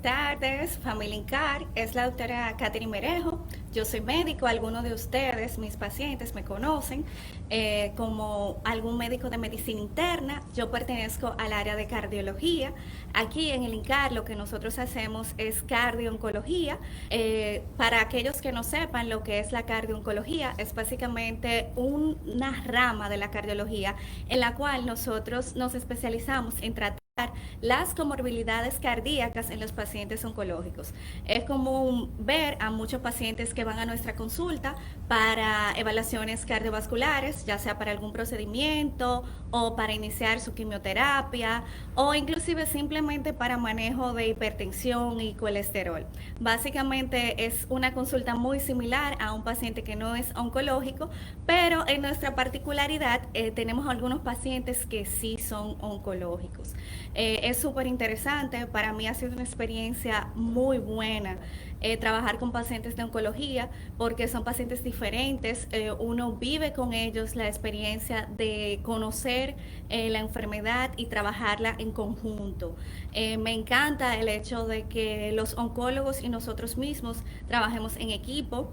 tardes, familia INCAR. Es la doctora Catherine Merejo. Yo soy médico. Algunos de ustedes, mis pacientes, me conocen como algún médico de medicina interna. Yo pertenezco al área de cardiología. Aquí en el INCAR lo que nosotros hacemos es cardiooncología. Para aquellos que no sepan lo que es la cardiooncología, es básicamente una rama de la cardiología en la cual nosotros nos especializamos en tratar las comorbilidades cardíacas en los pacientes oncológicos. Es común ver a muchos pacientes que van a nuestra consulta para evaluaciones cardiovasculares, ya sea para algún procedimiento o para iniciar su quimioterapia o inclusive simplemente para manejo de hipertensión y colesterol. Básicamente es una consulta muy similar a un paciente que no es oncológico, pero en nuestra particularidad tenemos algunos pacientes que sí son oncológicos. Es súper interesante, para mí ha sido una experiencia muy buena trabajar con pacientes de oncología porque son pacientes diferentes, uno vive con ellos la experiencia de conocer la enfermedad y trabajarla en conjunto. Me encanta el hecho de que los oncólogos y nosotros mismos trabajemos en equipo.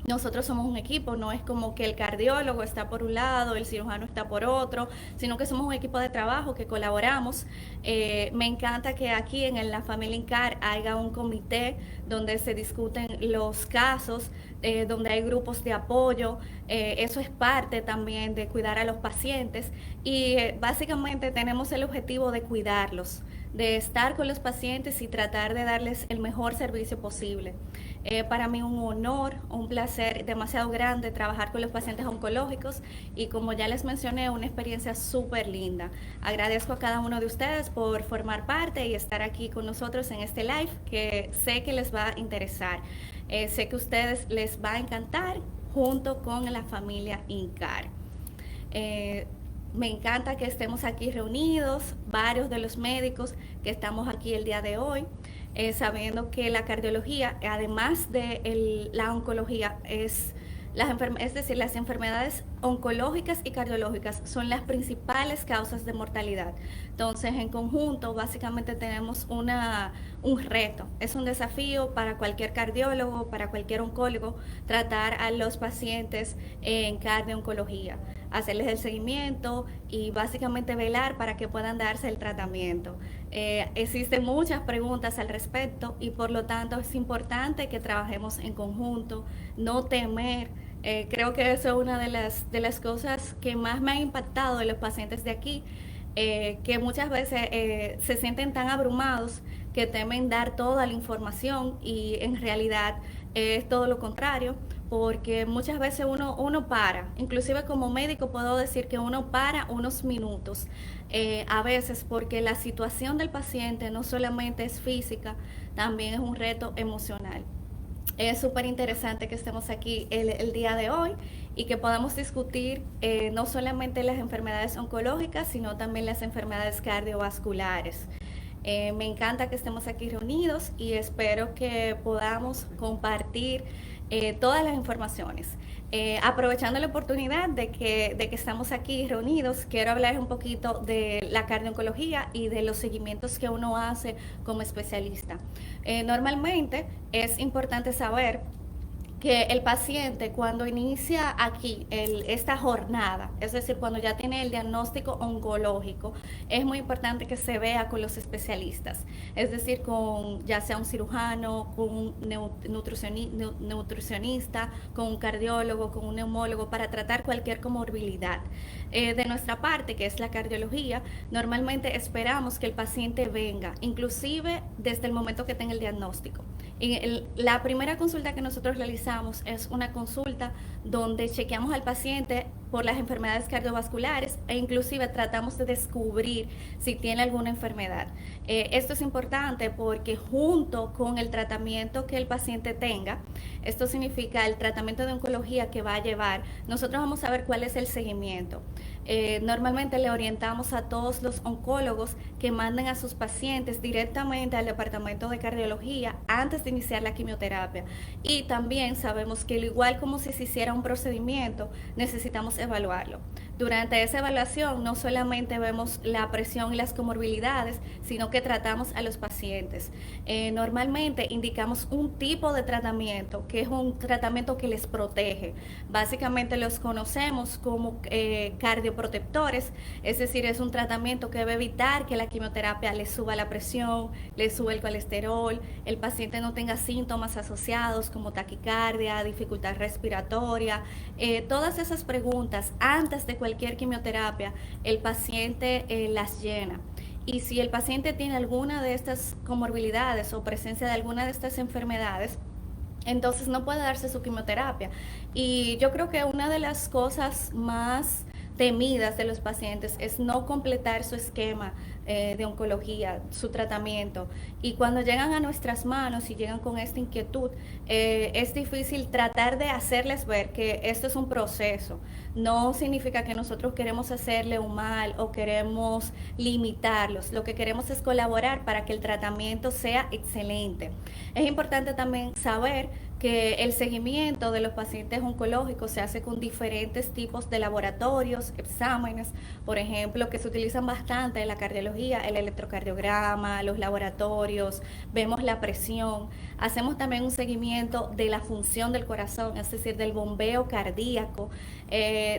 Nosotros somos un equipo, no es como que el cardiólogo está por un lado, el cirujano está por otro, sino que somos un equipo de trabajo que colaboramos. Me encanta que aquí en la familia INCAR haya un comité donde se discuten los casos, donde hay grupos de apoyo. Eso es parte también de cuidar a los pacientes y básicamente tenemos el objetivo de cuidarlos, de estar con los pacientes y tratar de darles el mejor servicio posible. Para mí un honor, un placer demasiado grande trabajar con los pacientes oncológicos y como ya les mencioné, una experiencia súper linda. Agradezco a cada uno de ustedes por formar parte y estar aquí con nosotros en este live que sé que les va a interesar. Sé que a ustedes les va a encantar junto con la familia INCAR. Me encanta que estemos aquí reunidos, varios de los médicos que estamos aquí el día de hoy, sabiendo que la cardiología, además de la oncología, es decir, las enfermedades oncológicas y cardiológicas son las principales causas de mortalidad. Entonces, en conjunto, básicamente tenemos un reto, es un desafío para cualquier cardiólogo, para cualquier oncólogo, tratar a los pacientes en cardio-oncología, hacerles el seguimiento y básicamente velar para que puedan darse el tratamiento. Existen muchas preguntas al respecto y por lo tanto es importante que trabajemos en conjunto, no temer. Creo que eso es una de las cosas que más me ha impactado de los pacientes de aquí, que muchas veces se sienten tan abrumados que temen dar toda la información y en realidad es todo lo contrario, porque muchas veces uno para, inclusive como médico puedo decir que uno para unos minutos, a veces porque la situación del paciente no solamente es física, también es un reto emocional. Es súper interesante que estemos aquí el día de hoy y que podamos discutir no solamente las enfermedades oncológicas, sino también las enfermedades cardiovasculares. Me encanta que estemos aquí reunidos y espero que podamos compartir todas las informaciones. Aprovechando la oportunidad de que estamos aquí reunidos, quiero hablar un poquito de la cardio-oncología y de los seguimientos que uno hace como especialista. Normalmente es importante saber que el paciente cuando inicia aquí esta jornada, es decir, cuando ya tiene el diagnóstico oncológico, es muy importante que se vea con los especialistas, es decir, con ya sea un cirujano, con un nutricionista, con un cardiólogo, con un neumólogo, para tratar cualquier comorbilidad. De nuestra parte, que es la cardiología, normalmente esperamos que el paciente venga, inclusive desde el momento que tenga el diagnóstico. La primera consulta que nosotros realizamos es una consulta donde chequeamos al paciente por las enfermedades cardiovasculares e inclusive tratamos de descubrir si tiene alguna enfermedad. Esto es importante porque junto con el tratamiento que el paciente tenga, esto significa el tratamiento de oncología que va a llevar, nosotros vamos a ver cuál es el seguimiento. Normalmente le orientamos a todos los oncólogos que manden a sus pacientes directamente al departamento de cardiología antes de iniciar la quimioterapia. Y también sabemos que al igual como si se hiciera un procedimiento, necesitamos evaluarlo. Durante esa evaluación no solamente vemos la presión y las comorbilidades, sino que tratamos a los pacientes. Normalmente indicamos un tipo de tratamiento, que es un tratamiento que les protege. Básicamente los conocemos como cardioprotectores, es decir, es un tratamiento que debe evitar que la quimioterapia le suba la presión, le suba el colesterol, el paciente no tenga síntomas asociados como taquicardia, dificultad respiratoria. Todas esas preguntas antes de cualquier quimioterapia, el paciente las llena. Y si el paciente tiene alguna de estas comorbilidades o presencia de alguna de estas enfermedades, entonces no puede darse su quimioterapia. Y yo creo que una de las cosas más temidas de los pacientes es no completar su esquema de oncología, su tratamiento. Y cuando llegan a nuestras manos y llegan con esta inquietud, es difícil tratar de hacerles ver que esto es un proceso. No significa que nosotros queremos hacerle un mal o queremos limitarlos. Lo que queremos es colaborar para que el tratamiento sea excelente. Es importante también saber que el seguimiento de los pacientes oncológicos se hace con diferentes tipos de laboratorios, exámenes, por ejemplo, que se utilizan bastante en la cardiología, el electrocardiograma, los laboratorios, vemos la presión, hacemos también un seguimiento de la función del corazón, es decir, del bombeo cardíaco.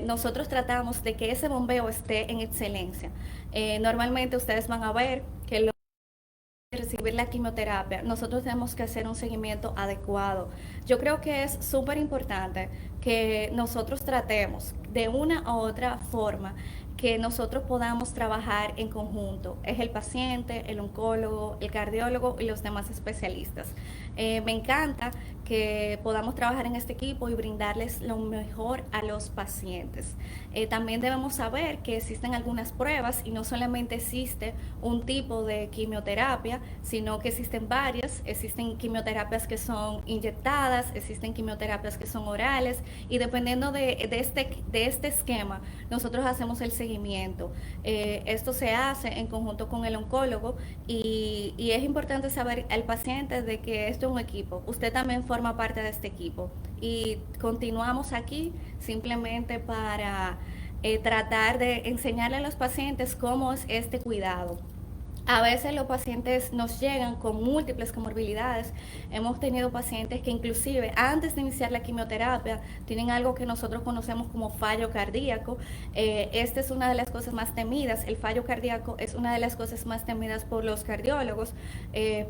Nosotros tratamos de que ese bombeo esté en excelencia. Normalmente ustedes van a ver que recibir la quimioterapia, nosotros tenemos que hacer un seguimiento adecuado. Yo creo que es súper importante que nosotros tratemos de una u otra forma que nosotros podamos trabajar en conjunto. Es el paciente, el oncólogo, el cardiólogo y los demás especialistas. Me encanta que podamos trabajar en este equipo y brindarles lo mejor a los pacientes. También debemos saber que existen algunas pruebas y no solamente existe un tipo de quimioterapia, sino que existen varias. Existen quimioterapias que son inyectadas, existen quimioterapias que son orales y dependiendo de este esquema, nosotros hacemos el seguimiento. Esto se hace en conjunto con el oncólogo y es importante saber al paciente de que esto es un equipo. Usted también forma parte de este equipo y continuamos aquí simplemente para tratar de enseñarle a los pacientes cómo es este cuidado. A veces los pacientes nos llegan con múltiples comorbilidades. Hemos tenido pacientes que inclusive antes de iniciar la quimioterapia tienen algo que nosotros conocemos como fallo cardíaco. Esta es una de las cosas más temidas. El fallo cardíaco es una de las cosas más temidas por los cardiólogos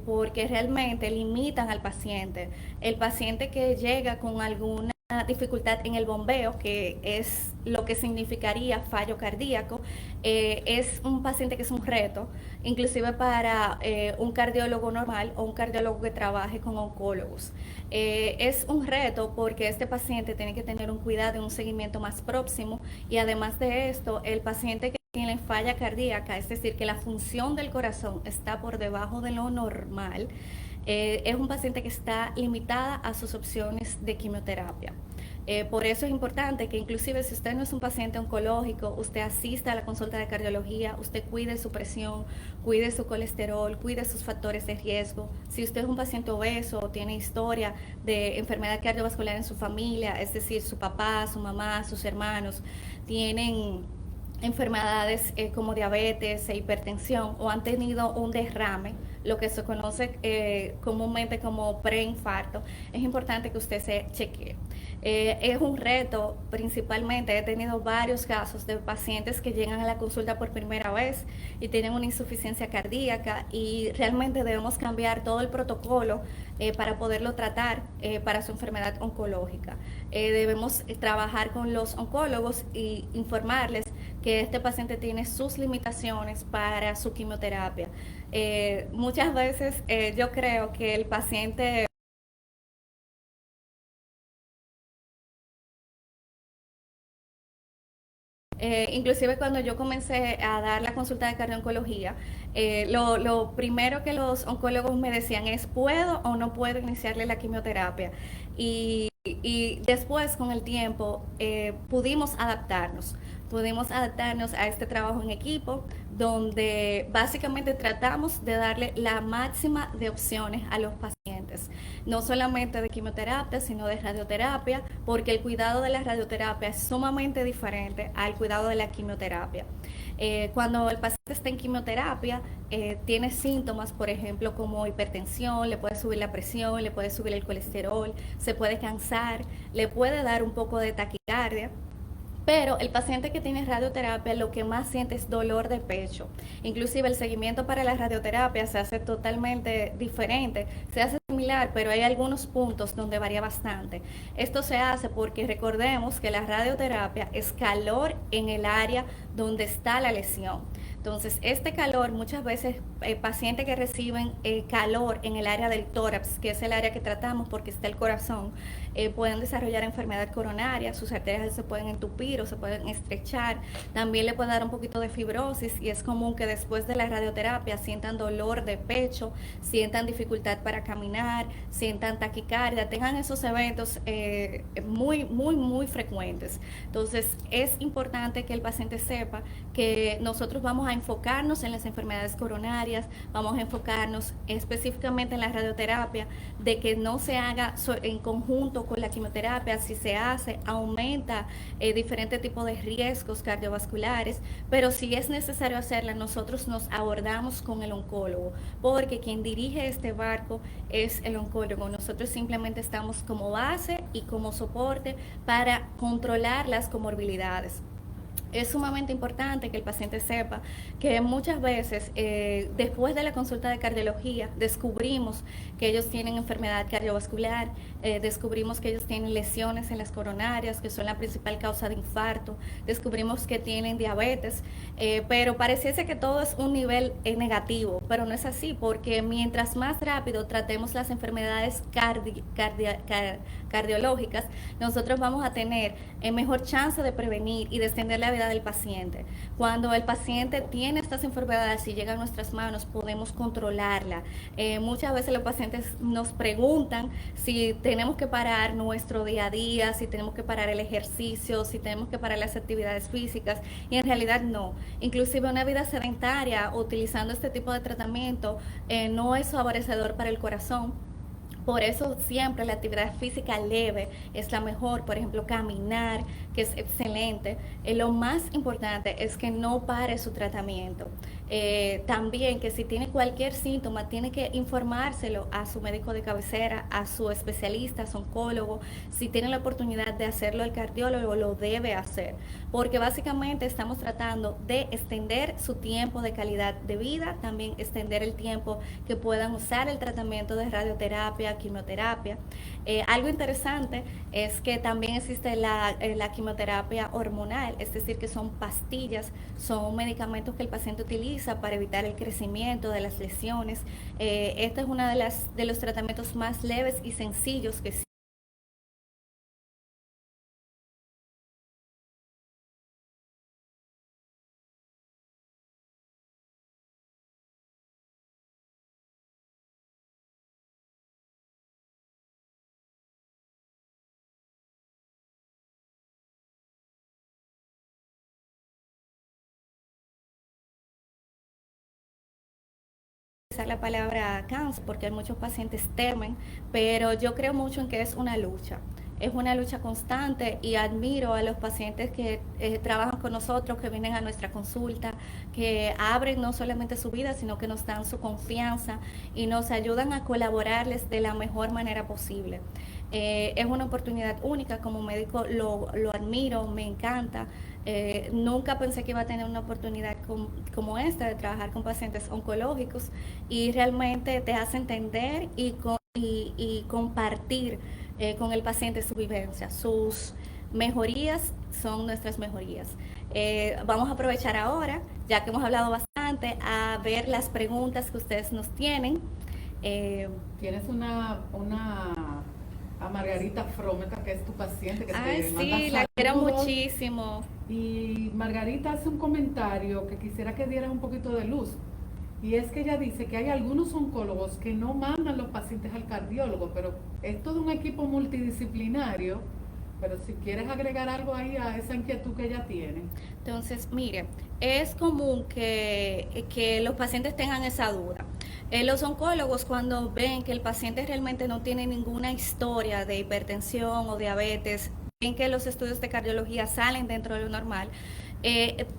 porque realmente limitan al paciente. El paciente que llega con alguna dificultad en el bombeo, que es lo que significaría fallo cardíaco, es un paciente que es un reto, inclusive para un cardiólogo normal o un cardiólogo que trabaje con oncólogos. Es un reto porque este paciente tiene que tener un cuidado y un seguimiento más próximo y además de esto, el paciente que tiene falla cardíaca, es decir, que la función del corazón está por debajo de lo normal, es un paciente que está limitada a sus opciones de quimioterapia. Por eso es importante que inclusive si usted no es un paciente oncológico, usted asista a la consulta de cardiología, usted cuide su presión, cuide su colesterol, cuide sus factores de riesgo. Si usted es un paciente obeso o tiene historia de enfermedad cardiovascular en su familia, es decir, su papá, su mamá, sus hermanos, tienen enfermedades como diabetes e hipertensión o han tenido un derrame, lo que se conoce comúnmente como preinfarto, es importante que usted se chequee. Es un reto, principalmente he tenido varios casos de pacientes que llegan a la consulta por primera vez y tienen una insuficiencia cardíaca y realmente debemos cambiar todo el protocolo para poderlo tratar para su enfermedad oncológica. Debemos trabajar con los oncólogos y informarles que este paciente tiene sus limitaciones para su quimioterapia. Muchas veces yo creo que el paciente inclusive cuando yo comencé a dar la consulta de cardio-oncología, lo primero que los oncólogos me decían es, ¿puedo o no puedo iniciarle la quimioterapia? Y después, con el tiempo, pudimos adaptarnos a este trabajo en equipo, donde básicamente tratamos de darle la máxima de opciones a los pacientes. pacientes, no solamente de quimioterapia, sino de radioterapia, porque el cuidado de la radioterapia es sumamente diferente al cuidado de la quimioterapia. Cuando el paciente está en quimioterapia, tiene síntomas, por ejemplo, como hipertensión, le puede subir la presión, le puede subir el colesterol, se puede cansar, le puede dar un poco de taquicardia. Pero el paciente que tiene radioterapia lo que más siente es dolor de pecho. Inclusive el seguimiento para la radioterapia se hace totalmente diferente. Se hace similar, pero hay algunos puntos donde varía bastante. Esto se hace porque recordemos que la radioterapia es calor en el área donde está la lesión. Entonces, este calor, muchas veces pacientes que reciben calor en el área del tórax, que es el área que tratamos porque está el corazón, pueden desarrollar enfermedad coronaria, sus arterias se pueden entupir o se pueden estrechar, también le puede dar un poquito de fibrosis y es común que después de la radioterapia sientan dolor de pecho, sientan dificultad para caminar, sientan taquicardia, tengan esos eventos muy frecuentes. Entonces, es importante que el paciente sepa que nosotros vamos a enfocarnos en las enfermedades coronarias, vamos a enfocarnos específicamente en la radioterapia, de que no se haga en conjunto con la quimioterapia. Si se hace, aumenta diferentes tipos de riesgos cardiovasculares, pero si es necesario hacerla, nosotros nos abordamos con el oncólogo, porque quien dirige este barco es el oncólogo. Nosotros simplemente estamos como base y como soporte para controlar las comorbilidades. Es sumamente importante que el paciente sepa que muchas veces después de la consulta de cardiología descubrimos que ellos tienen enfermedad cardiovascular, descubrimos que ellos tienen lesiones en las coronarias, que son la principal causa de infarto, descubrimos que tienen diabetes, pero pareciese que todo es un nivel negativo, pero no es así, porque mientras más rápido tratemos las enfermedades cardiológicas, nosotros vamos a tener mejor chance de prevenir y de extender la vida del paciente. Cuando el paciente tiene estas enfermedades y llega a nuestras manos, podemos controlarla. Muchas veces los pacientes nos preguntan si tenemos que parar nuestro día a día, si tenemos que parar el ejercicio, si tenemos que parar las actividades físicas, y en realidad no. Inclusive una vida sedentaria utilizando este tipo de tratamiento no es favorecedor para el corazón. Por eso siempre la actividad física leve es la mejor, por ejemplo caminar, que es excelente. Lo más importante es que no pare su tratamiento. También que si tiene cualquier síntoma tiene que informárselo a su médico de cabecera, a su especialista, a su oncólogo. Si tiene la oportunidad de hacerlo el cardiólogo, lo debe hacer, porque básicamente estamos tratando de extender su tiempo de calidad de vida, también extender el tiempo que puedan usar el tratamiento de radioterapia, quimioterapia. Algo interesante es que también existe la quimioterapia hormonal, es decir, que son pastillas, son medicamentos que el paciente utiliza para evitar el crecimiento de las lesiones. Este es uno de los tratamientos más leves y sencillos que la palabra cáncer porque muchos pacientes temen, pero yo creo mucho en que es una lucha constante y admiro a los pacientes que trabajan con nosotros, que vienen a nuestra consulta, que abren no solamente su vida, sino que nos dan su confianza y nos ayudan a colaborarles de la mejor manera posible. Es una oportunidad única, como médico lo admiro, me encanta. Nunca pensé que iba a tener una oportunidad como esta de trabajar con pacientes oncológicos y realmente te hace entender y compartir con el paciente su vivencia. Sus mejorías son nuestras mejorías. Vamos a aprovechar ahora, ya que hemos hablado bastante, a ver las preguntas que ustedes nos tienen. Tienes a Margarita Frometa, que es tu paciente, que Ay, te sí, manda la quiero saludos. muchísimo. Y Margarita hace un comentario que quisiera que dieras un poquito de luz. Y es que ella dice que hay algunos oncólogos que no mandan los pacientes al cardiólogo, pero es todo un equipo multidisciplinario Pero si quieres agregar algo ahí a esa inquietud que ella tiene. Entonces, mire, es común que los pacientes tengan esa duda. Los oncólogos, cuando ven que el paciente realmente no tiene ninguna historia de hipertensión o diabetes, ven que los estudios de cardiología salen dentro de lo normal,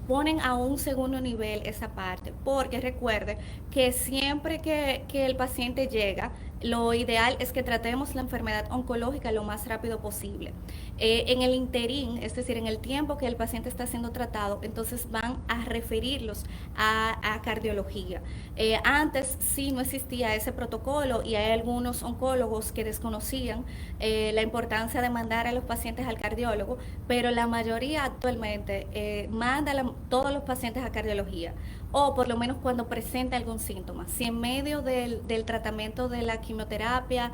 ponen a un segundo nivel esa parte, porque recuerde que siempre que el paciente llega, lo ideal es que tratemos la enfermedad oncológica lo más rápido posible. En el interín, es decir, en el tiempo que el paciente está siendo tratado, entonces van a referirlos a cardiología. Antes sí no existía ese protocolo y hay algunos oncólogos que desconocían la importancia de mandar a los pacientes al cardiólogo, pero la mayoría actualmente manda todos los pacientes a cardiología, o por lo menos cuando presenta algún síntoma. Si en medio del tratamiento de la quimioterapia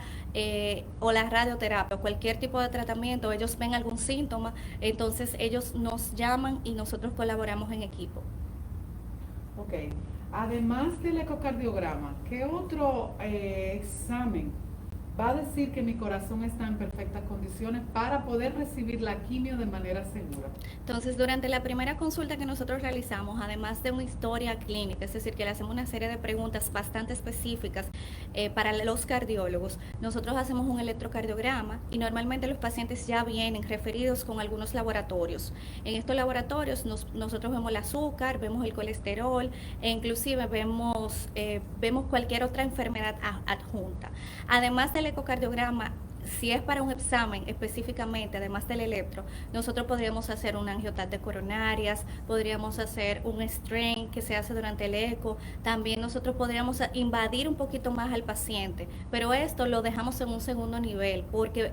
o la radioterapia o cualquier tipo de tratamiento ellos ven algún síntoma, entonces ellos nos llaman y nosotros colaboramos en equipo. Ok. Además del ecocardiograma, ¿qué otro examen va a decir que mi corazón está en perfectas condiciones para poder recibir la quimio de manera segura? Entonces, durante la primera consulta que nosotros realizamos, además de una historia clínica, es decir, que le hacemos una serie de preguntas bastante específicas para los cardiólogos, nosotros hacemos un electrocardiograma y normalmente los pacientes ya vienen referidos con algunos laboratorios. En estos laboratorios nosotros vemos el azúcar, vemos el colesterol e inclusive vemos cualquier otra enfermedad adjunta. Además del ecocardiograma, si es para un examen específicamente, además del electro, nosotros podríamos hacer una angiotat de coronarias, podríamos hacer un strain que se hace durante el eco, también nosotros podríamos invadir un poquito más al paciente, pero esto lo dejamos en un segundo nivel porque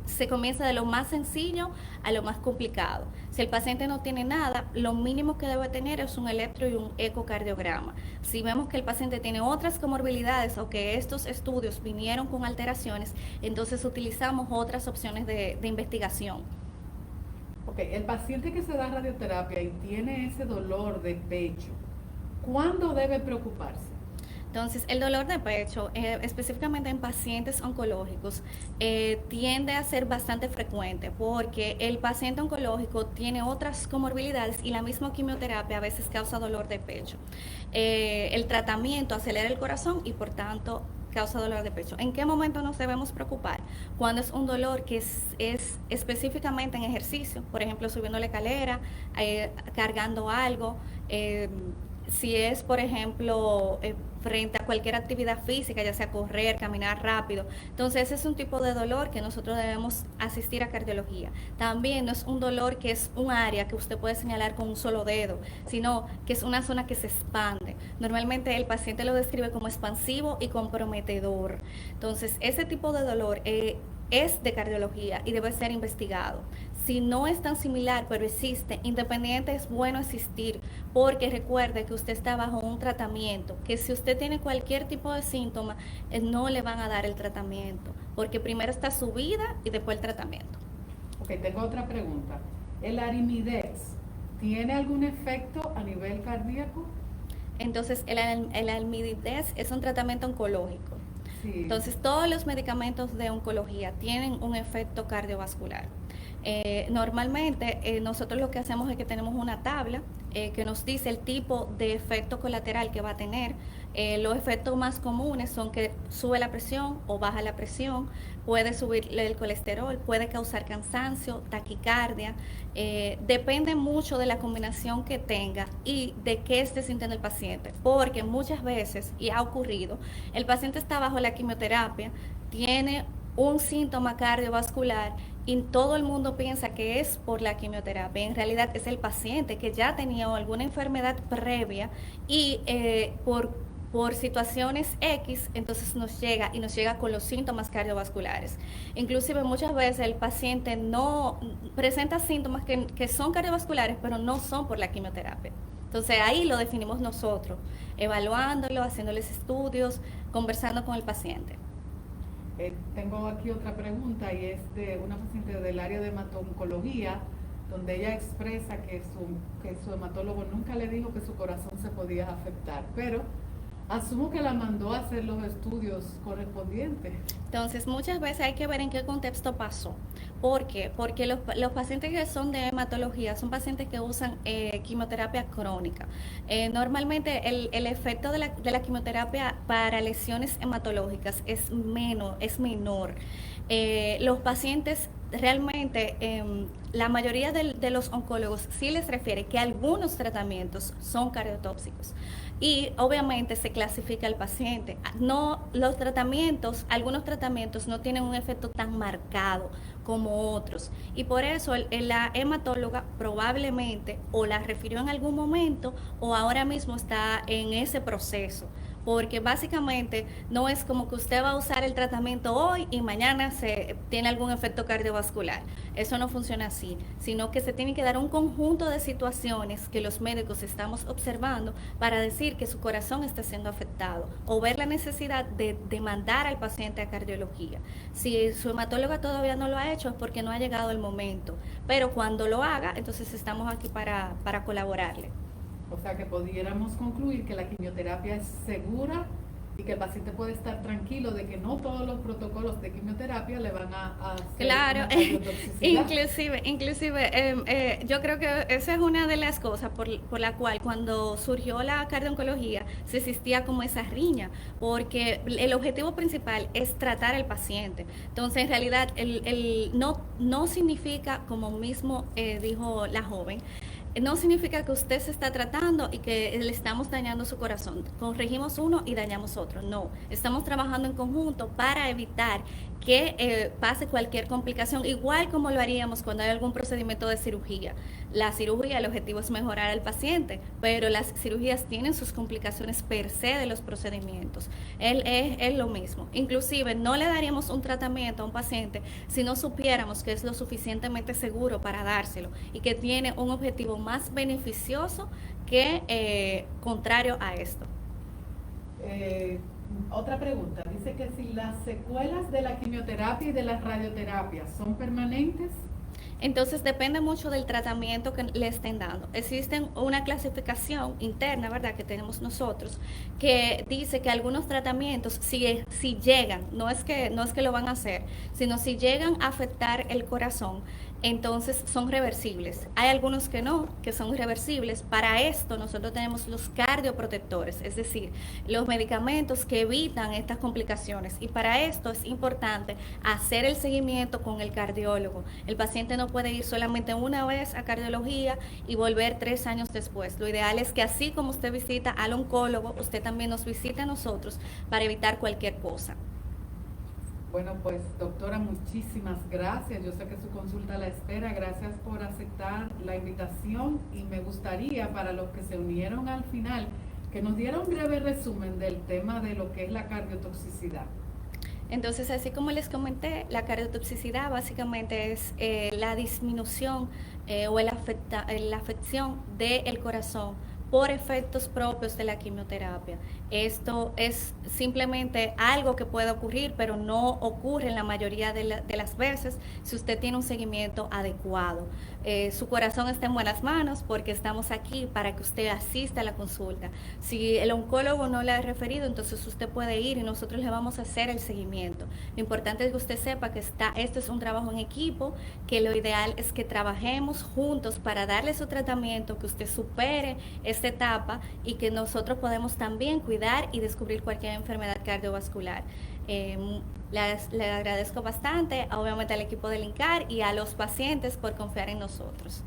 se comienza de lo más sencillo a lo más complicado. Si el paciente no tiene nada, lo mínimo que debe tener es un electro y un ecocardiograma. Si vemos que el paciente tiene otras comorbilidades o que estos estudios vinieron con alteraciones, entonces utilizamos otras opciones de investigación. Ok, el paciente que se da radioterapia y tiene ese dolor de pecho, ¿cuándo debe preocuparse? Entonces, el dolor de pecho, específicamente en pacientes oncológicos, tiende a ser bastante frecuente porque el paciente oncológico tiene otras comorbilidades y la misma quimioterapia a veces causa dolor de pecho. El tratamiento acelera el corazón y por tanto causa dolor de pecho. ¿En qué momento nos debemos preocupar? Cuando es un dolor que es específicamente en ejercicio, por ejemplo, subiendo la escalera, cargando algo. Si es, por ejemplo, frente a cualquier actividad física, ya sea correr, caminar rápido. Entonces, ese es un tipo de dolor que nosotros debemos asistir a cardiología. También no es un dolor que es un área que usted puede señalar con un solo dedo, sino que es una zona que se expande. Normalmente el paciente lo describe como expansivo y comprometedor. Entonces, ese tipo de dolor es de cardiología y debe ser investigado. Si no es tan similar, pero existe, independiente es bueno asistir, porque recuerde que usted está bajo un tratamiento, que si usted tiene cualquier tipo de síntoma, no le van a dar el tratamiento, porque primero está su vida y después el tratamiento. Ok, tengo otra pregunta. ¿El Arimidex tiene algún efecto a nivel cardíaco? Entonces, el Arimidex es un tratamiento oncológico. Sí. Entonces, todos los medicamentos de oncología tienen un efecto cardiovascular. Normalmente nosotros lo que hacemos es que tenemos una tabla que nos dice el tipo de efecto colateral que va a tener. Los efectos más comunes son que sube la presión o baja la presión, puede subir el colesterol, puede causar cansancio, taquicardia. Depende mucho de la combinación que tenga y de qué esté sintiendo el paciente, porque muchas veces, y ha ocurrido, el paciente está bajo la quimioterapia, tiene un síntoma cardiovascular y todo el mundo piensa que es por la quimioterapia. En realidad es el paciente que ya tenía alguna enfermedad previa y por situaciones X, entonces nos llega con los síntomas cardiovasculares. Inclusive muchas veces el paciente no presenta síntomas que son cardiovasculares, pero no son por la quimioterapia. Entonces ahí lo definimos nosotros, evaluándolo, haciéndoles estudios, conversando con el paciente. Tengo aquí otra pregunta y es de una paciente del área de hemato-oncología, donde ella expresa que su hematólogo nunca le dijo que su corazón se podía afectar, pero asumo que la mandó a hacer los estudios correspondientes. Entonces, muchas veces hay que ver en qué contexto pasó, ¿Por qué? Porque los pacientes que son de hematología son pacientes que usan quimioterapia crónica. Normalmente el efecto de la quimioterapia para lesiones hematológicas es menor. Los pacientes realmente, la mayoría de los oncólogos sí les refiere que algunos tratamientos son cardiotóxicos y obviamente se clasifica al paciente. No, algunos tratamientos no tienen un efecto tan marcado como otros y por eso la hematóloga probablemente o la refirió en algún momento o ahora mismo está en ese proceso, porque básicamente no es como que usted va a usar el tratamiento hoy y mañana se tiene algún efecto cardiovascular. Eso no funciona así, sino que se tiene que dar un conjunto de situaciones que los médicos estamos observando para decir que su corazón está siendo afectado o ver la necesidad de mandar al paciente a cardiología. Si su hematóloga todavía no lo ha hecho es porque no ha llegado el momento, pero cuando lo haga, entonces estamos aquí para colaborarle. O sea que pudiéramos concluir que la quimioterapia es segura y que el paciente puede estar tranquilo de que no todos los protocolos de quimioterapia le van a hacer claro, una cardiotoxicidad. inclusive, yo creo que esa es una de las cosas por la cual cuando surgió la cardio-oncología se existía como esa riña, porque el objetivo principal es tratar al paciente. Entonces, en realidad, no significa, como mismo dijo la joven, no significa que usted se está tratando y que le estamos dañando su corazón. Corregimos uno y dañamos otro. No, estamos trabajando en conjunto para evitar que pase cualquier complicación, igual como lo haríamos cuando hay algún procedimiento de cirugía. La cirugía, el objetivo es mejorar al paciente, pero las cirugías tienen sus complicaciones per se de los procedimientos. Es lo mismo. Inclusive, no le daríamos un tratamiento a un paciente si no supiéramos que es lo suficientemente seguro para dárselo y que tiene un objetivo más beneficioso que contrario a esto. Otra pregunta, dice que si las secuelas de la quimioterapia y de las radioterapias son permanentes. Entonces depende mucho del tratamiento que le estén dando. Existe una clasificación interna, ¿verdad?, que tenemos nosotros, que dice que algunos tratamientos, si llegan, no es que lo van a hacer, sino si llegan a afectar el corazón, entonces son reversibles. Hay algunos que no, que son irreversibles. Para esto nosotros tenemos los cardioprotectores, es decir, los medicamentos que evitan estas complicaciones. Y para esto es importante hacer el seguimiento con el cardiólogo. El paciente no puede ir solamente una vez a cardiología y volver 3 años después. Lo ideal es que así como usted visita al oncólogo, usted también nos visite a nosotros para evitar cualquier cosa. Bueno, pues doctora, muchísimas gracias. Yo sé que su consulta la espera. Gracias por aceptar la invitación y me gustaría, para los que se unieron al final, que nos diera un breve resumen del tema de lo que es la cardiotoxicidad. Entonces, así como les comenté, la cardiotoxicidad básicamente es la disminución o la afección del corazón por efectos propios de la quimioterapia. Esto es simplemente algo que puede ocurrir, pero no ocurre en la mayoría de las veces si usted tiene un seguimiento adecuado. Su corazón está en buenas manos porque estamos aquí para que usted asista a la consulta. Si el oncólogo no le ha referido, entonces usted puede ir y nosotros le vamos a hacer el seguimiento. Lo importante es que usted sepa que esto es un trabajo en equipo, que lo ideal es que trabajemos juntos para darle su tratamiento, que usted supere esta etapa y que nosotros podemos también cuidar y descubrir cualquier enfermedad cardiovascular. Le agradezco bastante, obviamente al equipo del INCAR y a los pacientes por confiar en nosotros.